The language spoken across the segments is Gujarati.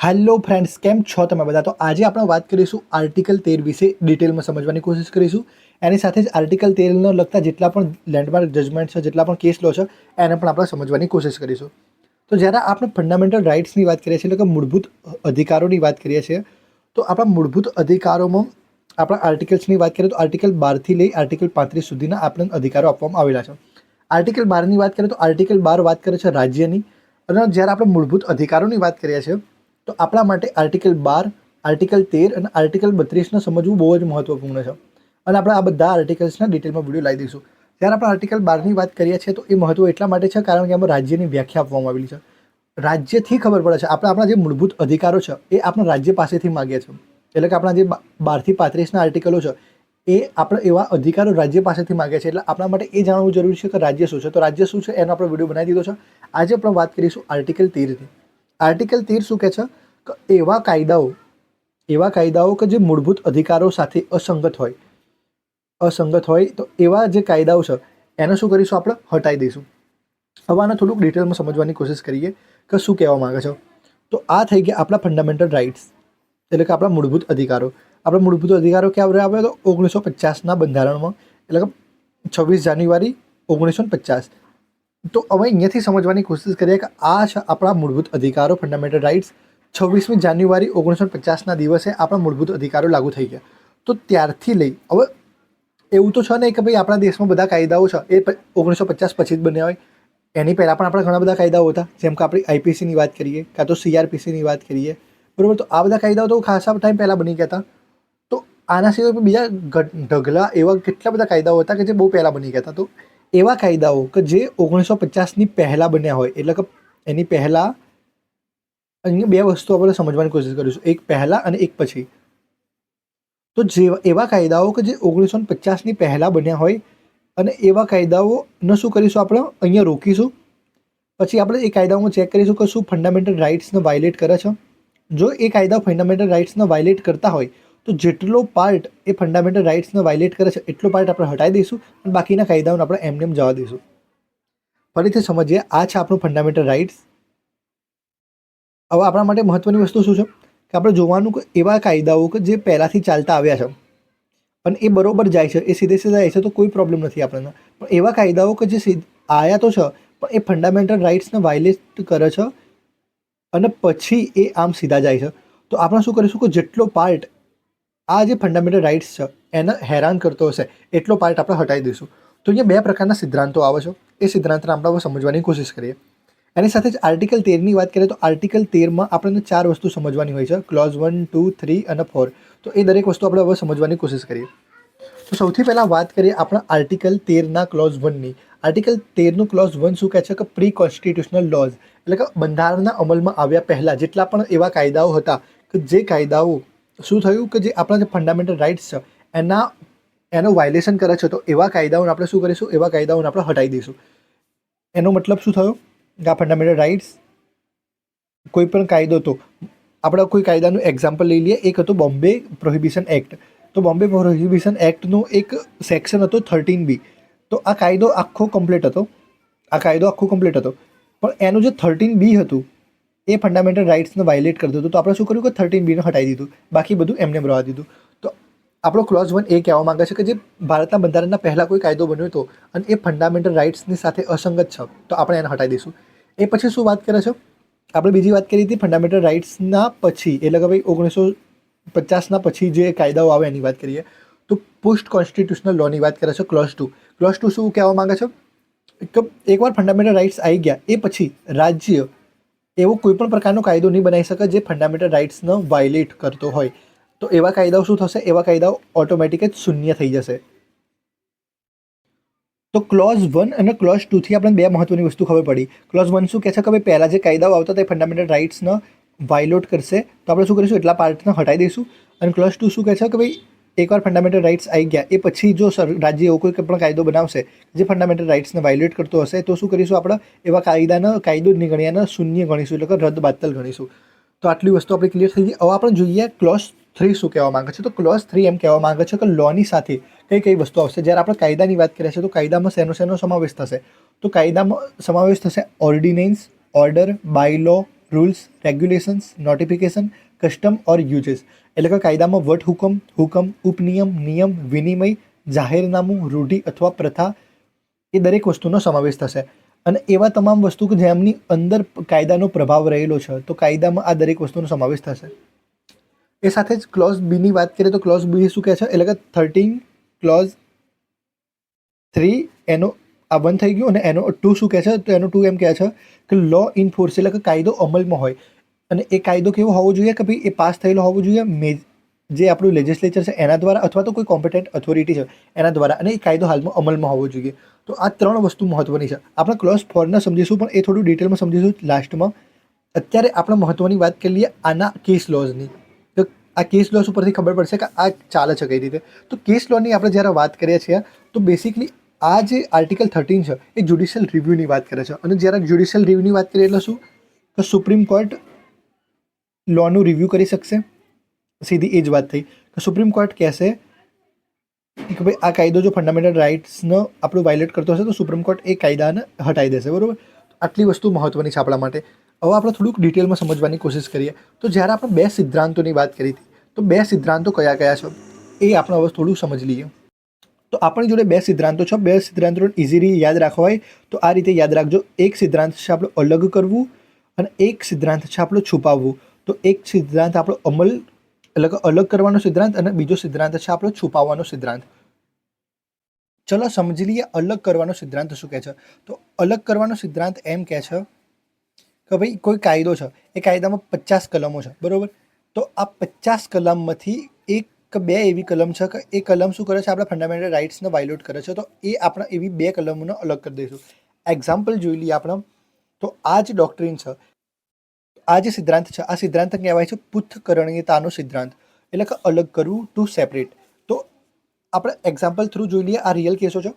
હેલો ફ્રેન્ડ્સ, કેમ છો તમે બધા? તો આજે આપણે વાત કરીશું આર્ટિકલ 13 વિશે ડિટેલમાં સમજવાની કોશિશ કરીશું. એની સાથે જ આર્ટિકલ 13ને લગતા જેટલા પણ લેન્ડમાર્ક જજમેન્ટ છે, જેટલા પણ કેસ લો છે, એને પણ આપણે સમજવાની કોશિશ કરીશું. તો જ્યારે આપણે ફંડામેન્ટલ રાઇટ્સની વાત કરીએ છીએ, એટલે કે મૂળભૂત અધિકારોની વાત કરીએ છીએ, તો આપણા મૂળભૂત અધિકારોમાં આપણા આર્ટિકલ્સની વાત કરીએ તો આર્ટિકલ 12થી લઈ આર્ટિકલ 35 સુધીના આપણને અધિકારો આપવામાં આવેલા છે. આર્ટિકલ 12ની વાત કરીએ તો આર્ટિકલ 12 વાત કરે છે રાજ્યની, અને જ્યારે આપણે મૂળભૂત અધિકારોની વાત કરીએ છીએ તો આપણા માટે આર્ટિકલ 12, આર્ટિકલ 13 અને આર્ટિકલ 32ને સમજવું બહુ જ મહત્વપૂર્ણ છે. અને આપણે આ બધા આર્ટિકલ્સના ડિટેલમાં વિડીયો લાવી દઈશું. જ્યારે આપણે આર્ટિકલ 12ની વાત કરીએ છીએ તો એ મહત્વ એટલા માટે છે કારણ કે એમાં રાજ્યની વ્યાખ્યા આપવામાં આવેલી છે. રાજ્યથી ખબર પડે છે આપણા જે મૂળભૂત અધિકારો છે એ આપણે રાજ્ય પાસેથી માગીએ છીએ. એટલે કે આપણા જે 12 થી 35ના આર્ટિકલો છે એ આપણે એવા અધિકારો રાજ્ય પાસેથી માગે છે. એટલે આપણા માટે એ જાણવું જરૂરી છે કે રાજ્ય શું છે. તો રાજ્ય શું છે એનો આપણે વિડીયો બનાવી દીધો છે. આજે આપણે વાત કરીશું આર્ટિકલ 13ની. આર્ટિકલ 13 શું કહે છે કે એવા કાયદાઓ કે જે મૂળભૂત અધિકારો સાથે અસંગત હોય તો એવા જે કાયદાઓ છે એને શું કરીશું, આપણે હટાવી દઈશું. હવે આને થોડુંક ડિટેલમાં સમજવાની કોશિશ કરીએ કે શું કહેવા માંગે છે. તો આ થઈ ગયા આપણા ફંડામેન્ટલ રાઇટ્સ, એટલે કે આપણા મૂળભૂત અધિકારો. આપણા મૂળભૂત અધિકારો ક્યાં આવે તો 1950ના બંધારણમાં, એટલે કે 26 જાન્યુઆરી 1950. તો હવે અહીંયાથી સમજવાની કોશિશ કરીએ કે આ છે આપણા મૂળભૂત અધિકારો, ફંડામેન્ટલ રાઇટ્સ. 26મી જાન્યુઆરી 1950ના દિવસે આપણા મૂળભૂત અધિકારો લાગુ થઈ ગયા. તો ત્યારથી લઈ હવે એવું તો છે નહીં કે ભાઈ આપણા દેશમાં બધા કાયદાઓ છે એ 1950 પછી જ બન્યા હોય. એની પહેલાં પણ આપણા ઘણા બધા કાયદાઓ હતા, જેમ કે આપણે આઈપીસીની વાત કરીએ કાં તો સીઆરપીસીની વાત કરીએ, બરાબર. તો આ બધા કાયદાઓ તો ખાસા ટાઈમ પહેલાં બની ગયા હતા. તો આના સિવાય બીજા ઢગલા એવા કેટલા બધા કાયદાઓ હતા કે જે બહુ પહેલાં બની ગયા હતા. તો એવા કાયદાઓ કે જે 1950ની પહેલાં બન્યા હોય, એટલે કે એની પહેલાં અહીંયા બે વસ્તુ આપણે સમજવાની કોશિશ કરીશું, એક પહેલાં અને એક પછી. તો જે એવા કાયદાઓ કે જે 1950ની પહેલાં બન્યા હોય અને એવા કાયદાઓને શું કરીશું, આપણે અહીંયા રોકીશું. પછી આપણે એ કાયદાઓમાં ચેક કરીશું કે શું ફંડામેન્ટલ રાઇટ્સને વાયોલેટ કરે છે. જો એ કાયદાઓ ફંડામેન્ટલ રાઇટ્સને વાયોલેટ કરતા હોય તો જેટલો પાર્ટ એ ફંડામેન્ટલ રાઇટ્સને વાયોલેટ કરે છે એટલો પાર્ટ આપણે હટાવી દઈશું અને બાકીના કાયદાઓને આપણે એમને જવા દઈશું. ફરીથી સમજીએ, આ છે આપણું ફંડામેન્ટલ રાઇટ્સ. હવે આપણા માટે મહત્વની વસ્તુ શું છે કે આપણે જોવાનું કે એવા કાયદાઓ કે જે પહેલાંથી ચાલતા આવ્યા છે અને એ બરોબર જાય છે, એ સીધે સીધા જાય છે તો કોઈ પ્રોબ્લેમ નથી આપણને. પણ એવા કાયદાઓ કે જે આવ્યા તો છે પણ એ ફંડામેન્ટલ રાઇટ્સને વાયોલેટ કરે છે અને પછી એ આમ સીધા જાય છે. તો આપણે શું કરીશું કે જેટલો પાર્ટ આ જે ફંડામેન્ટલ રાઇટ્સ છે એને હેરાન કરતો હશે એટલો પાર્ટ આપણે હટાવી દઈશું. તો અહીંયા બે પ્રકારના સિદ્ધાંતો આવે છે. એ સિદ્ધાંતને આપણે હવે સમજવાની કોશિશ કરીએ. એની સાથે જ આર્ટિકલ 13ની વાત કરીએ તો આર્ટિકલ 13માં આપણને 4 વસ્તુ સમજવાની હોય છે, ક્લોઝ 1, 2, 3 અને 4. તો એ દરેક વસ્તુ આપણે હવે સમજવાની કોશિશ કરીએ. તો સૌથી પહેલાં વાત કરીએ આપણા આર્ટિકલ 13ના ક્લોઝ 1ની. આર્ટિકલ 13નું ક્લોઝ 1 શું કહે છે કે પ્રી કોન્સ્ટિટ્યુશનલ લોઝ, એટલે કે બંધારણના અમલમાં આવ્યા પહેલાં જેટલા પણ એવા કાયદાઓ હતા કે જે કાયદાઓ શું થયું કે જે આપણા જે ફંડામેન્ટલ રાઇટ્સ છે એનો વાયોલેશન કરે છે, તો એવા કાયદાઓને આપણે શું કરીશું, એવા કાયદાઓને આપણે હટાવી દઈશું. એનો મતલબ શું થયો કે આ ફંડામેન્ટલ રાઇટ્સ કોઈ પણ કાયદો, તો આપણે કોઈ કાયદાનું એક્ઝામ્પલ લઈ લઈએ. એક હતું બોમ્બે પ્રોહિબિશન એક્ટ. તો બોમ્બે પ્રોહિબિશન એક્ટનો એક સેક્શન હતો 13B. તો આ કાયદો આખો કમ્પ્લીટ હતો, પણ એનું જે 13B હતું એ ફંડામેન્ટલ રાઇટ્સને વાયોલેટ કરતું હતું. તો આપણે શું કર્યું કે 13Bને હટાવી દીધું, બાકી બધું એમને રહેવા દીધું. તો આપણો ક્લોઝ 1 એ કહેવા માંગે છે કે જે ભારતના બંધારણના પહેલાં કોઈ કાયદો બન્યો હતો અને એ ફંડામેન્ટલ રાઇટ્સની સાથે અસંગત છે તો આપણે એને હટાવી દઈશું. એ પછી શું વાત કરે છે, આપણે બીજી વાત કરી હતી ફંડામેન્ટલ રાઇટ્સના પછી, એટલે કે ભાઈ 1950ના પછી જે કાયદાઓ આવે એની વાત કરીએ. તો પોસ્ટ કોન્સ્ટિટ્યુશનલ લોની વાત કરે છે, ક્લોઝ 2. ક્લોઝ 2 શું કહેવા માંગે છે કે એકવાર ફંડામેન્ટલ રાઇટ્સ આવી ગયા એ પછી રાજ્ય એવો કોઈ પણ પ્રકારનો કાયદો નહીં બનાવી શકે જે ફંડામેન્ટલ રાઇટ્સને વાયોલેટ કરતો હોય. તો એવા કાયદાઓ શું થશે, એવા કાયદાઓ ઓટોમેટિક જ શૂન્ય થઈ જશે. તો ક્લોઝ 1 અને ક્લોઝ 2થી આપણે બે મહત્વની વસ્તુ ખબર પડી. ક્લોઝ 1 શું કહે છે કે ભાઈ પહેલાં જે કાયદાઓ આવતા હતા એ ફંડામેન્ટલ રાઇટ્સને વાયોલેટ કરશે, તો આપણે શું કરીશું, એટલા પાર્ટને હટાવી દઈશું. અને ક્લોઝ 2 શું કહે છે કે ભાઈ એકવાર ફંડામેન્ટલ રાઇટ્સ આવી ગયા એ પછી જો રાજ્ય એવો કોઈ પણ કાયદો બનાવશે જે ફંડામેન્ટલ રાઇટ્સને વાયોલેટ કરતો હશે તો શું કરીશું, આપણે એવા કાયદો જ નહીં ગણીએ, એને શૂન્ય ગણીશું, એટલે કે રદ બાતલ ગણીશું. તો આટલી વસ્તુ આપણે ક્લિયર થઈ ગઈ. હવે આપણે જોઈએ ક્લોઝ 3 શું કહેવા માંગે છે. તો ક્લોઝ 3 એમ કહેવા માંગે છે કે લોની સાથે કઈ વસ્તુ આવશે. જ્યારે આપણે કાયદાની વાત કરીએ છીએ તો કાયદામાં શેનો સમાવેશ થશે, તો કાયદામાં સમાવેશ થશે ordinance, order, by law, rules, regulations, notification, custom or usages. એટલે કે કાયદામાં વટહુકમ, હુકમ, ઉપનિયમ, નિયમ, વિનિમય, જાહેરનામું, રૂઢિ અથવા પ્રથા એ દરેક વસ્તુનો સમાવેશ થશે. અને એવા તમામ વસ્તુ કે જેમની અંદર કાયદાનો પ્રભાવ રહેલો છે, તો કાયદામાં આ દરેક વસ્તુનો સમાવેશ થશે. એ સાથે જ ક્લોઝ બીની વાત કરીએ તો ક્લોઝ બી શું કહે છે, એટલે કે 13 ક્લોઝ 3 એનો આ 1 થઈ ગયું, અને એનો 2 શું કહે છે, તો એનો 2 એમ કહે છે કે લો ઇન ફોર્સ, એટલે કે કાયદો અમલમાં હોય. અને એ કાયદો કેવો હોવો જોઈએ કે ભાઈ એ પાસ થયેલો હોવો જોઈએ જે આપણું લેજિસ્લેચર છે એના દ્વારા, અથવા તો કોઈ કોમ્પિટન્ટ ઓથોરિટી છે એના દ્વારા, અને એ કાયદો હાલમાં અમલમાં હોવો જોઈએ. તો આ 3 વસ્તુ મહત્વની છે. આપણે ક્લોઝ 4 સમજીશું, પણ એ થોડું ડિટેલમાં સમજીશું લાસ્ટમાં. અત્યારે આપણે મહત્વની વાત કરી લઈએ આના કેસ લોઝની. તો આ કેસ લોઝ ઉપરથી ખબર પડશે કે આ ચાલે છે કઈ રીતે. તો કેસ લોની આપણે જ્યારે વાત કરીએ છીએ, તો બેસિકલી આ જે આર્ટિકલ 13 છે એ જ્યુડિશિયલ રિવ્યૂની વાત કરે છે. અને જ્યારે જ્યુડિશિયલ રિવ્યૂની વાત કરીએ એટલે શું, તો સુપ્રીમ કોર્ટ લોનું રિવ્યૂ કરી શકશે. સીધી એ જ વાત થઈ કે સુપ્રીમ કોર્ટ કહેશે કે ભાઈ આ કાયદો જો ફંડામેન્ટલ રાઇટ્સનો આપણું વાયોલેટ કરતો હશે તો સુપ્રીમ કોર્ટ એ કાયદાને હટાવી દેશે. બરાબર, આટલી વસ્તુ મહત્વની છે આપણા માટે. હવે આપણે થોડુંક ડિટેલમાં સમજવાની કોશિશ કરીએ. તો જ્યારે આપણે 2 સિદ્ધાંતોની વાત કરી હતી, તો 2 સિદ્ધાંતો કયા કયા છે એ આપણે હવે થોડું સમજી લઈએ. તો આપણી જોડે 2 સિદ્ધાંતો છે. 2 સિદ્ધાંતો ઇઝીલી યાદ રાખવા હોય તો આ રીતે યાદ રાખજો. એક સિદ્ધાંત છે આપણું અલગ કરવું, અને એક સિદ્ધાંત છે આપણું છુપાવવું. તો એક સિદ્ધાંત આપણો અમલ, એટલે કે અલગ કરવાનો સિદ્ધાંત, અને બીજો સિદ્ધાંત છે આપણો છુપાવવાનો સિદ્ધાંત. ચલો સમજી લઈએ અલગ કરવાનો સિદ્ધાંત શું કહે છે. તો અલગ કરવાનો સિદ્ધાંત એમ કહે છે કે ભાઈ કોઈ કાયદો છે, એ કાયદામાં 50 કલમો છે. બરાબર, તો આ 50 કલમમાંથી એક કે 2 એવી કલમ છે કે એ કલમ શું કરે છે, આપણા ફંડામેન્ટલ રાઇટ્સને વાયોલેટ કરે છે. તો એ આપણે એવી 2 કલમોને અલગ કરી દઈશું. એક્ઝામ્પલ જોઈ લઈએ આપણે. તો આ જે ડોક્ટ્રીન છે, આ જે સિદ્ધાંત છે, આ સિદ્ધાંત કહેવાય છે પૃથ્થકરણીયતાનો સિદ્ધાંત, એટલે કે અલગ કરવું, ટુ સેપરેટ. તો આપણે એક્ઝામ્પલ થ્રુ જોઈ લઈએ. આ રિયલ કેસો છે.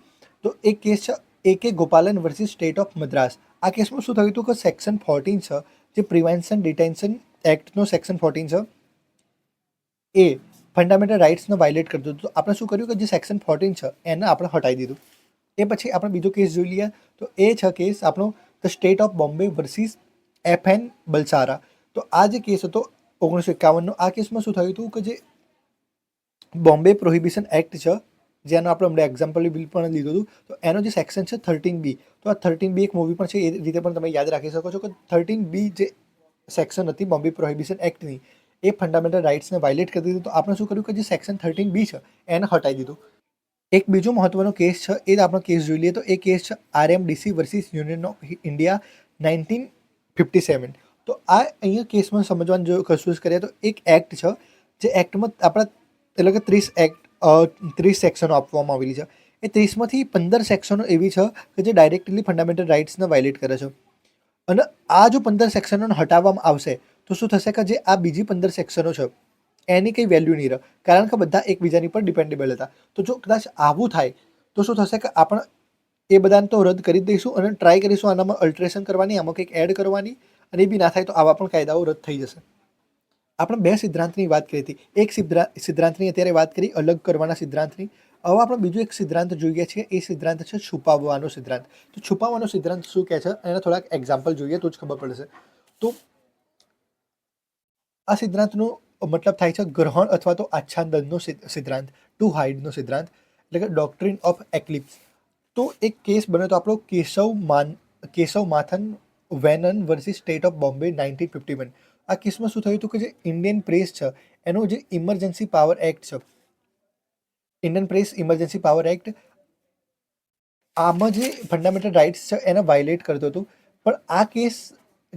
તો એક કેસ છે AK Gopalan versus state of Madras. આ કેસમાં શું થયું હતું કે સેક્શન 14 છે, જે પ્રિવેન્શન ડિટેન્શન એક્ટનો સેક્શન 14 છે, એ ફંડામેન્ટલ રાઇટ્સને વાયોલેટ કરતું હતું. તો આપણે શું કર્યું કે જે સેક્શન 14 છે એને આપણે હટાવી દીધું. એ પછી આપણે બીજો કેસ જોઈ લઈએ. તો એ છે કેસ આપણો the state of Bombay versus FN Balsara. તો આ જે કેસ હતો 1951નો, આ કેસમાં શું થયું હતું કે જે બોમ્બે પ્રોહિબિશન એક્ટ છે, જેનો આપણે હમણાં એક્ઝામ્પલ બિલ પણ લીધું હતું, તો એનો જે સેક્શન છે 13B. તો આ 13B એક મૂવી પણ છે, એ રીતે પણ તમે યાદ રાખી શકો છો કે 13B જે સેક્શન હતી બોમ્બે પ્રોહિબિશન એક્ટની, એ ફંડામેન્ટલ રાઇટ્સને વાયોલેટ કરી દીધું. તો આપણે શું કર્યું કે જે સેક્શન 13B છે એને હટાવી દીધું. એક બીજો મહત્વનો કેસ છે, એ આપણે કેસ જોઈ લઈએ. તો એ કેસ છે RMDC versus union of India 1957. તો આ અહીંયા કેસમાં સમજવાની કોશિશ કરીએ તો એક એક્ટ છે, જે એક્ટમાં આપણા એટલે કે 30 સેક્શનો આપવામાં આવેલી છે. એ 30માંથી 15 સેક્શનો એવી છે કે જે ડાયરેક્ટલી ફંડામેન્ટલ રાઇટ્સને વાયોલેટ કરે છે. અને આ જો 15 સેક્શનોને હટાવવામાં આવશે તો શું થશે કે જે આ બીજી 15 સેક્શનો છે એની કંઈ વેલ્યુ નહીં રહે, કારણ કે બધા એકબીજાની પર ડિપેન્ડેબલ હતા. તો જો કદાચ આવું થાય તો શું થશે કે આપણે એ બધાને તો રદ કરી જ દઈશું, અને ટ્રાય કરીશું આનામાં અલ્ટરેશન કરવાની, આમાં કંઈક એડ કરવાની, અને એ બી ના થાય તો આવા પણ કાયદાઓ રદ થઈ જશે. આપણે 2 સિદ્ધાંતની વાત કરી હતી. એક સિદ્ધાંતની અત્યારે વાત કરી, અલગ કરવાના સિદ્ધાંતની. હવે આપણે બીજો એક સિદ્ધાંત જોઈએ છીએ. એ સિદ્ધાંત છે છુપાવવાનો સિદ્ધાંત. તો છુપાવવાનો સિદ્ધાંત શું કહે છે, એના થોડાક એક્ઝામ્પલ જોઈએ તો જ ખબર પડશે. તો આ સિદ્ધાંતનો મતલબ થાય છે ગ્રહણ અથવા તો આચ્છાદનનો સિદ્ધાંત, ટુ હાઇડનો સિદ્ધાંત, એટલે કે ડોક્ટ્રિન ઓફ એક્લિપ્સ. તો એક કેસ બન્યો તો આપણો Keshav Madhava Menon versus state of Bombay 1951. આ કેસમાં શું થયું હતું કે જે ઇન્ડિયન પ્રેસ છે એનો જે ઇમરજન્સી પાવર એક્ટ છે, Indian press emergency power act, આમાં જે ફંડામેન્ટલ રાઇટ્સ છે એને વાયોલેટ કરતો હતો. પણ આ કેસ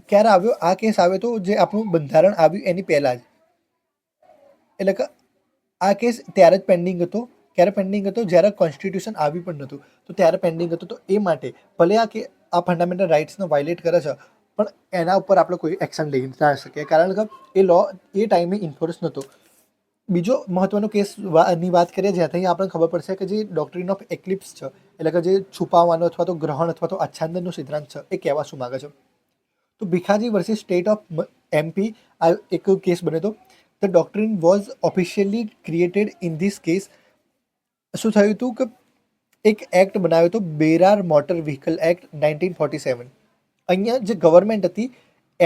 ક્યારે આવ્યો? આ કેસ આવ્યો તો જે આપણું બંધારણ આવ્યું એની પહેલાં જ. એટલે કે આ કેસ ત્યારે જ પેન્ડિંગ હતો. ક્યારે પેન્ડિંગ હતો? જ્યારે કોન્સ્ટિટ્યુશન આવ્યું પણ નહોતું, તો ત્યારે પેન્ડિંગ હતો. તો એ માટે ભલે આ ફંડામેન્ટલ રાઇટ્સને વાયોલેટ કરે છે, પણ એના ઉપર આપણે કોઈ એક્શન લઈ ના શકીએ, કારણ કે એ લો એ ટાઈમે ઇન્ફોર્સ નહોતો. બીજો મહત્વનો કેસની વાત કરીએ જ્યાંથી આપણને ખબર પડશે કે જે ડોક્ટ્રિન ઓફ એક્લિપ્સ છે, એટલે કે જે છુપાવવાનો અથવા તો ગ્રહણ અથવા તો આચ્છાદનનો સિદ્ધાંત છે, એ કહેવા શું માગે છે. તો Bhikhaji versus state of MP આ એક કેસ બન્યો હતો. The doctrine was officially created in this case. શું થયું હતું કે એક એક્ટ બનાવ્યો હતો, બેરાર મોટર વ્હીકલ એક્ટ 1947. અહીંયા જે ગવર્મેન્ટ હતી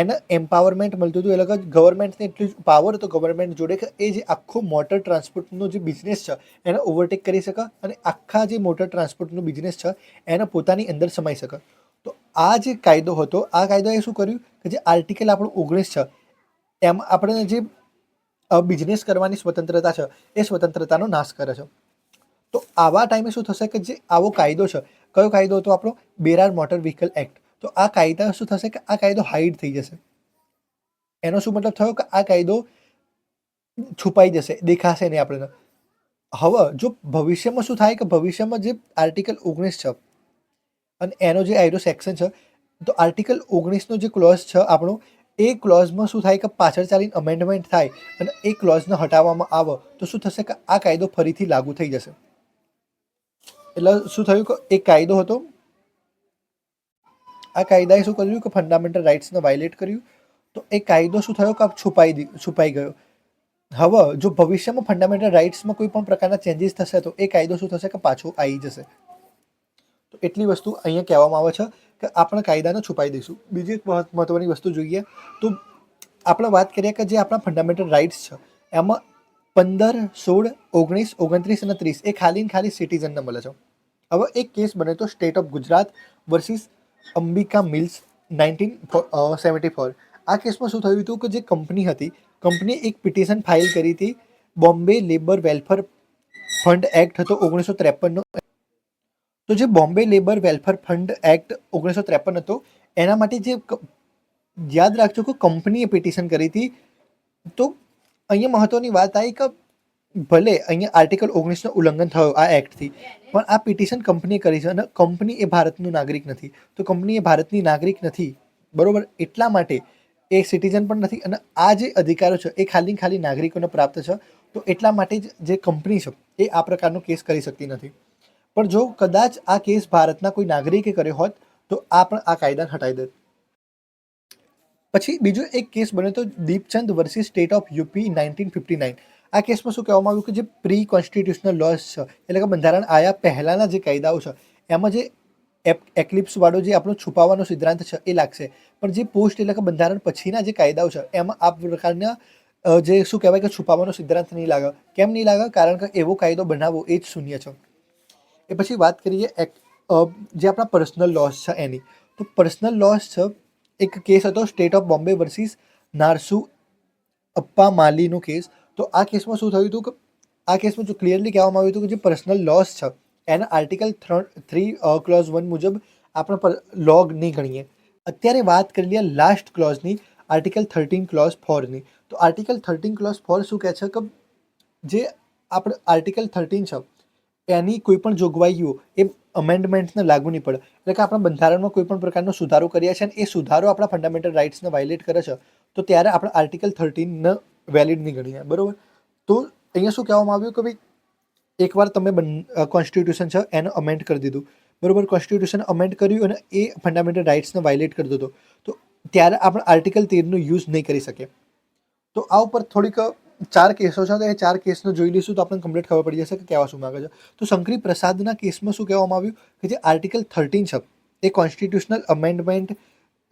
એને એમ્પાવરમેન્ટ મળતું હતું, એટલે કે ગવર્મેન્ટને એટલું જ પાવર હતો ગવર્મેન્ટ જોડે કે એ જે આખો મોટર ટ્રાન્સપોર્ટનો જે બિઝનેસ છે એને ઓવરટેક કરી શકે અને આખા જે મોટર ટ્રાન્સપોર્ટનો બિઝનેસ છે એને પોતાની અંદર સમાઈ શકે. તો આ જે કાયદો હતો, આ કાયદાએ શું કર્યું કે જે આર્ટિકલ આપણું 19 છે એમ આપણે જે બિઝનેસ કરવાની સ્વતંત્રતા છે એ સ્વતંત્રતાનો નાશ કરે છે. તો આવા ટાઈમે શું થશે કે જે આવો કાયદો છે, કયો કાયદો હતો આપણો? Berar motor vehicle act. તો આ કાયદા શું થશે કે આ કાયદો હાઇડ થઈ જશે. એનો શું મતલબ થયો કે આ કાયદો છુપાઈ જશે, દેખાશે નહીં આપણને. હવે જો ભવિષ્યમાં શું થાય કે ભવિષ્યમાં જે આર્ટિકલ 19 છે અને એનો જે આયરો સેક્શન છે, તો આર્ટિકલ 19નો જે ક્લોઝ છે આપણો, એ ક્લોઝમાં શું થાય કે પાછળ ચાલીને અમેન્ડમેન્ટ થાય અને એ ક્લોઝને હટાવવામાં આવે તો શું થશે કે આ કાયદો ફરીથી લાગુ થઈ જશે. એટલે શું થયું કે એક કાયદો હતો, આ કાયદાએ શું કર્યું કે ફંડામેન્ટલ રાઇટ્સને વાયોલેટ કર્યું, તો એ કાયદો શું થયો કે છુપાઈ ગયો. હવે જો ભવિષ્યમાં ફંડામેન્ટલ રાઇટ્સમાં કોઈ પણ પ્રકારના ચેન્જીસ થશે તો એ કાયદો શું થશે કે પાછો આવી જશે. તો એટલી વસ્તુ અહીંયા કહેવામાં આવે છે કે આપણે કાયદાને છુપાઈ દઈશું. બીજી એક મહત્વની વસ્તુ જોઈએ તો આપણે વાત કરીએ કે જે આપણા ફંડામેન્ટલ રાઇટ્સ છે એમાં 15, 16, 19, 29 અને 30 એ ખાલી ને ખાલી સિટીઝનને મળે છે. હવે એક કેસ બને તો state of Gujarat versus Ambika mills 1974. આ કેસમાં શું થયું હતું કે જે કંપની હતી, કંપનીએ એક પિટિશન ફાઇલ કરી હતી. Bombay labour welfare fund act હતો 1953નો. તો જે Bombay labour welfare fund act 1953 હતો એના માટે જે યાદ રાખજો કે કંપનીએ પિટિશન કરી હતી. તો અહીંયા મહત્વની વાત આવી કે ભલે અહીંયા આર્ટિકલ 19નું ઉલ્લંઘન થયું આ એક્ટથી, પણ આ પિટિશન કંપનીએ કરી છે અને કંપની એ ભારતનું નાગરિક નથી. તો કંપની એ ભારતની નાગરિક નથી, બરોબર, એટલા માટે એ સિટીઝન પણ નથી અને આ જે અધિકારો છે એ ખાલી ખાલી નાગરિકોને પ્રાપ્ત છે. તો એટલા માટે જ જે કંપની છે એ આ પ્રકારનો કેસ કરી શકતી નથી. પણ જો કદાચ આ કેસ ભારતના કોઈ નાગરિકે કર્યો હોત તો આ પણ આ કાયદાને હટાવી દે. પછી બીજો એક કેસ બન્યો તો Deepchand versus state of UP 1959. આ કેસમાં શું કહેવામાં આવ્યું કે જે પ્રી કોન્સ્ટિટ્યુશનલ લોઝ છે, એટલે કે બંધારણ આયા પહેલાંના જે કાયદાઓ છે એમાં જે એક્લિપ્સવાળો જે આપણો છુપાવવાનો સિદ્ધાંત છે એ લાગશે, પણ જે પોસ્ટ એટલે કે બંધારણ પછીના જે કાયદાઓ છે એમાં આ પ્રકારના જે શું કહેવાય કે છુપાવવાનો સિદ્ધાંત નહીં લાગે. કેમ નહીં લાગે? કારણ કે એવો કાયદો બનાવવો એ જ શૂન્ય છે. એ પછી વાત કરીએ જે આપણા પર્સનલ લોસ છે એની. તો પર્સનલ લોસ છે, એક કેસ હતો state of Bombay versus Narasu Appa માલીનો કેસ. તો આ કેસમાં શું થયું હતું કે આ કેસમાં જો ક્લિયરલી કહેવામાં આવ્યું હતું કે જે પર્સનલ લોસ છે એના આર્ટિકલ 3 ક્લોઝ 1 મુજબ આપણે લોગ નહીં ગણીએ. અત્યારે વાત કરી લઈએ લાસ્ટ ક્લોઝની, આર્ટિકલ 13 ક્લોઝ 4ની. તો આર્ટિકલ 13 ક્લોઝ 4 શું કહે છે કે જે આપણે આર્ટિકલ 13 છે એની કોઈ પણ જોગવાઈઓ એ અમેન્ડમેન્ટને લાગુ નહીં પડે. એટલે કે આપણા બંધારણમાં કોઈ પણ પ્રકારનો સુધારો કર્યા છે અને એ સુધારો આપણા ફંડામેન્ટલ રાઇટ્સને વાયોલેટ કરે છે તો ત્યારે આપણે આર્ટિકલ 13ને વેલિડ નહીં ગણીએ, બરાબર. તો અહીંયા શું કહેવામાં આવ્યું કે ભાઈ એકવાર તમે કોન્સ્ટિટ્યુશન છે એને અમેન્ડ કરી દીધું, બરાબર, કોન્સ્ટિટ્યુશન અમેન્ડ કર્યું અને એ ફંડામેન્ટલ રાઇટ્સને વાયોલેટ કરી દીધો તો ત્યારે આપણે આર્ટિકલ 13નો યુઝ નહીં કરી શકીએ. તો આ ઉપર થોડીક 4 કેસો છે તો એ 4 કેસનો જોઈ લઈશું તો આપણને કમ્પ્લીટ ખબર પડી જશે કે કહેવા શું માગે છે. તો શંકરી પ્રસાદના કેસમાં શું કહેવામાં આવ્યું કે જે આર્ટિકલ 13 છે એ કોન્સ્ટિટ્યુશનલ અમેન્ડમેન્ટ,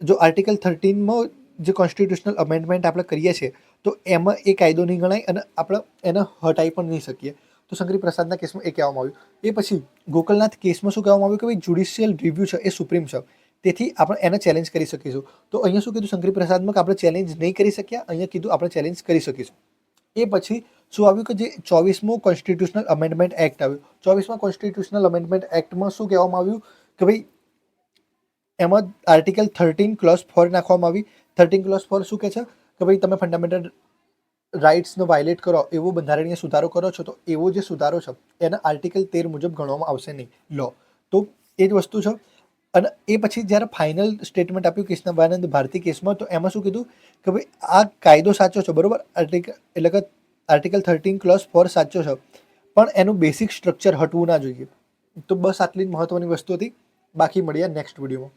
જો આર્ટિકલ 13માં જે કોન્સ્ટિટ્યુશનલ અમેન્ડમેન્ટ આપણે કરીએ છીએ તો એમાં એ કાયદો નહીં ગણાય અને આપણે એને હટાવી પણ નહીં શકીએ. તો શંકરી પ્રસાદના કેસમાં એ કહેવામાં આવ્યું. એ પછી ગોકલનાથ કેસમાં શું કહેવામાં આવ્યું કે ભાઈ જ્યુડિશિયલ રિવ્યૂ છે એ સુપ્રીમ છે, તેથી આપણે એને ચેલેન્જ કરી શકીશું. તો અહીંયા શું કીધું શંકરી પ્રસાદમાં કે આપણે ચેલેન્જ નહીં કરી શક્યા, અહીંયા કીધું આપણે ચેલેન્જ કરી શકીશું. એ પછી શું આવ્યું કે જે 24મો કોન્સ્ટિટ્યુશનલ અમેન્ડમેન્ટ એક્ટ આવ્યું. 24મા કોન્સ્ટિટ્યુશનલ અમેન્ડમેન્ટ એક્ટમાં શું કહેવામાં આવ્યું કે ભાઈ એમાં આર્ટિકલ 13 ક્લોઝ 4 નાખવામાં આવી. 13 ક્લોઝ 4 શું કહે છે કે ભાઈ તમે ફંડામેન્ટલ રાઇટ્સનો વાયોલેટ કરો એવો બંધારણીય સુધારો કરો છો તો એવો જે સુધારો છે એને આર્ટિકલ 13 મુજબ ગણવામાં આવશે નહીં લો. તો એ જ વસ્તુ છે. અને એ પછી જ્યારે ફાઇનલ સ્ટેટમેન્ટ આપ્યું કૃષ્ણવાનંદ ભારતી કેસમાં તો એમાં શું કીધું કે ભાઈ આ કાયદો સાચો છે, બરાબર, એટલે કે આર્ટિકલ 13 ક્લોઝ 4 સાચો છે પણ એનું બેસિક સ્ટ્રક્ચર હટવું ના જોઈએ. તો બસ આટલી જ મહત્વની વસ્તુ હતી. બાકી મળીએ નેક્સ્ટ વિડીયોમાં.